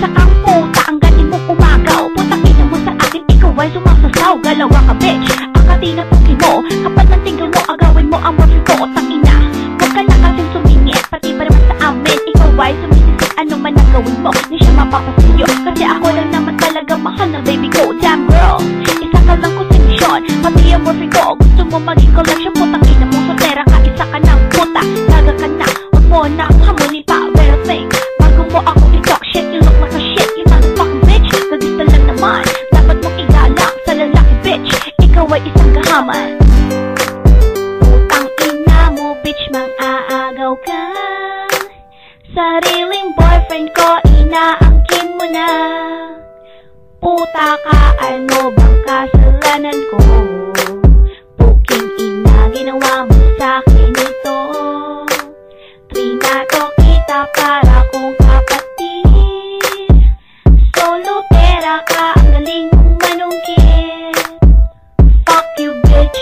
Isa kang puta, ang galing mo umagaw. Putakin mo sa akin, ikaw ay sumasasaw. Galawa ka bitch, ang katinatukin mo. Kapag ng tinggal mo, agawin mo ang morphine ko. Tangina, huwag ka na kasing sumingit. Pati pa naman sa amin, ikaw ay sumisisik. Ano man ang gawin mo, di siya mapapasilyo. Kasi ako lang naman talaga mahal ng baby ko. Damn girl, isa ka lang konsensyon. Pati ang morphine ko, gusto mo maging collection. Putangina mo, soltera ka, isa ka ng puta. Laga ka na, huwag mo na hamuli pa. Well think, bago mo ako i-talk shit, you look like a shit. You motherfucking bitch, kagista lang naman. Dapat mong igalak sa lalaki bitch. Ikaw ay isang kahaman. Putang ina mo bitch, mang-aagaw ka. Sariling boyfriend ko, inaangkin mo na. Puta ka, ano bang kasalanan ko? Puking ina, ginawa mo sa'kin ito. Trinato kita para kong kapatid. Solo pera ka, ang galing mong manungkit. Fuck you bitch,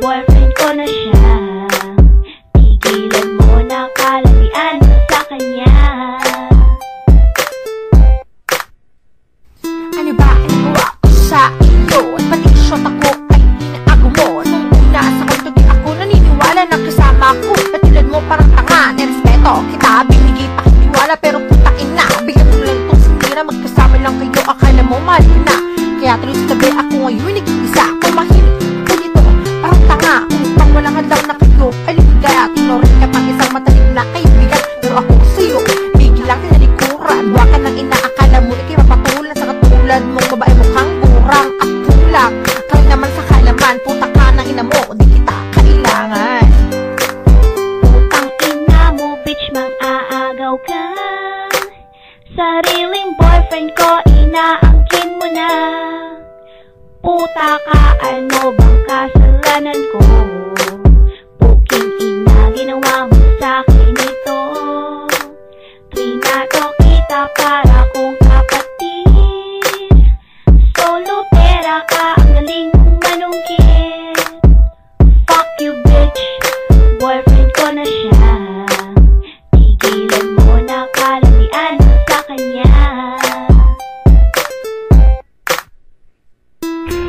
boyfriend ko na siya. Tigilan mo na kalalian mo sa kanya. Ano ba ang gawa ko sa iyo? At pati shot ako ay inaago mo. Nung una sa kwento di ako naniniwala na kasama ko. Katulad mo parang tanga, nirespeto kita. Binigay pa kitiwala pero putain na. Bigyan mo lang itong sinira, magkasama lang kayo. Akala mo mahal ko na. Kaya tuloy sa tabi ako ngayon nag-iisa. Kumahilig ko dito, parang tanga. Upang walang hadlang na kayo ay ligaya. Tinurin ka pang isang matalim na kaibigan. Pero ako sa'yo, bigil lang tinalikuran. Huwa ka nang inaakala mo ikay mapatulan sa katulad mong babae mukhang kurang at kulang. Kaya naman sa kalaman, puta ka ng ina mo, di kita kailangan. Putang ina mo bitch, mang-aagaw ka. Sariling boyfriend ko, inaangkin mo na. Puta ka, ano bang kasalanan ko? Puking ina, ginawa mo sa'kin ito. Trinato kita para kong kapatid. Solo pera ka, ang galing mong manungkit. Fuck you bitch, boyfriend ko na siya. Tigilan mo na kalalian mo sa kanya.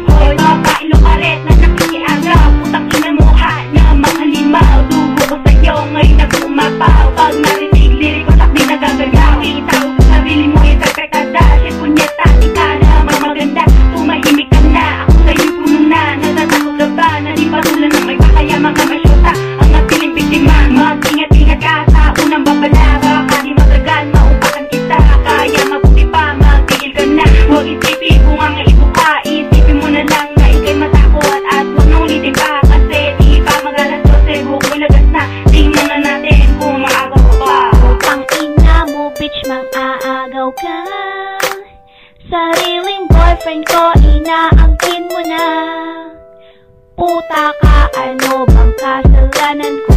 Hoy babae lukaret na nakikiagaw. Putang ina mo ha, na mga limaw. Dugo ko sa'yo ngayon na bumapaw. Pag narinig lirik ko sakdi na gagagaw. Itawag sa sarili mo yung perfectada. Shit punyeta, di ka na maganda. Tumahimik ka na, ako sa'yo puno na. Natatakot ka ba na di patulan ng may pakaya mga masyota. Ang apiling biktima, mag-ingat-ingat ka sa unang babala. Baka di magagal, maupakan kita. Kaya mabuti pa, magtigil ka na. Huwag isipin kung ang ibo ka. Isipin mo na lang na ikay matakot. At huwag na ulitin pa, kasi di pa magalas ko. Huwag mo lagas na, tingnan na natin kung maagaw ka pa. Putang ina mo bitch, mang-aagaw ka. Sariling boyfriend ko, inaangkin mo na. Puta ka, ano bang kasalanan ko?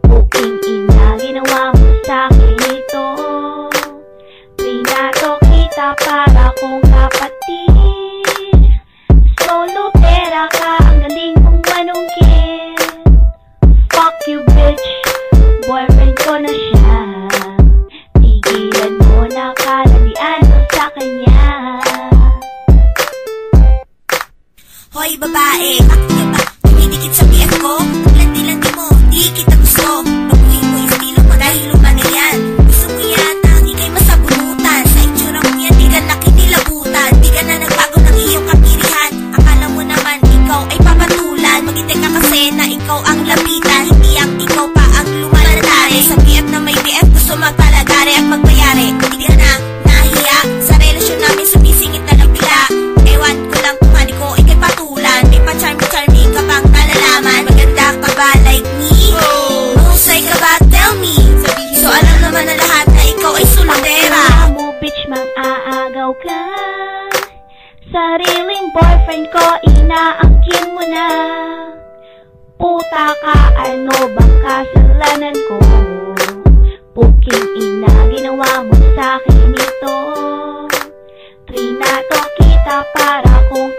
Puking ina, ginawa mo sa'kin ito. Trinato kita para kong kapatid. Solo pera ka, ang galing mong manungkit. Fuck you bitch, boyfriend ko na siya. Tigilan mo na kalalian mo sa kanya. Hoy babae, bakit ka ba dumidikit sa BF ko? Landi-landi mo, di kita gusto. Baguhin mo yung estilo mo dahil lumana yan. Gusto mo yata, di kayo masabunutan. Sa itsura mo yan, di ka nakinilabutan. Di ka na nagbago ng iyong kapirihan. Akala mo naman ikaw ay papatulan. Maghintay ka kasi na ikaw ang lapitan. Hindi ang ikaw pa ang lumalatari. Sa BF na may BF, gusto magpalagari at magbayari. Hindi ka na nahiya sa relasyon namin, sumisingit na lang bila. Ewan ko lang kung hani ko ikay patulan. May pa-charming ka pang nalalaman. Maganda ka ba like me? Mahusay ka ba? Tell me. So alam naman na lahat na ikaw ay sulundera. Mo bitch, mang-aagaw ka. Sariling boyfriend ko, inaangkin mo na. Puta ka, ano bang kasalanan ko? Puking ina, ginawa mo sa'kin ito. Trinato kita para kung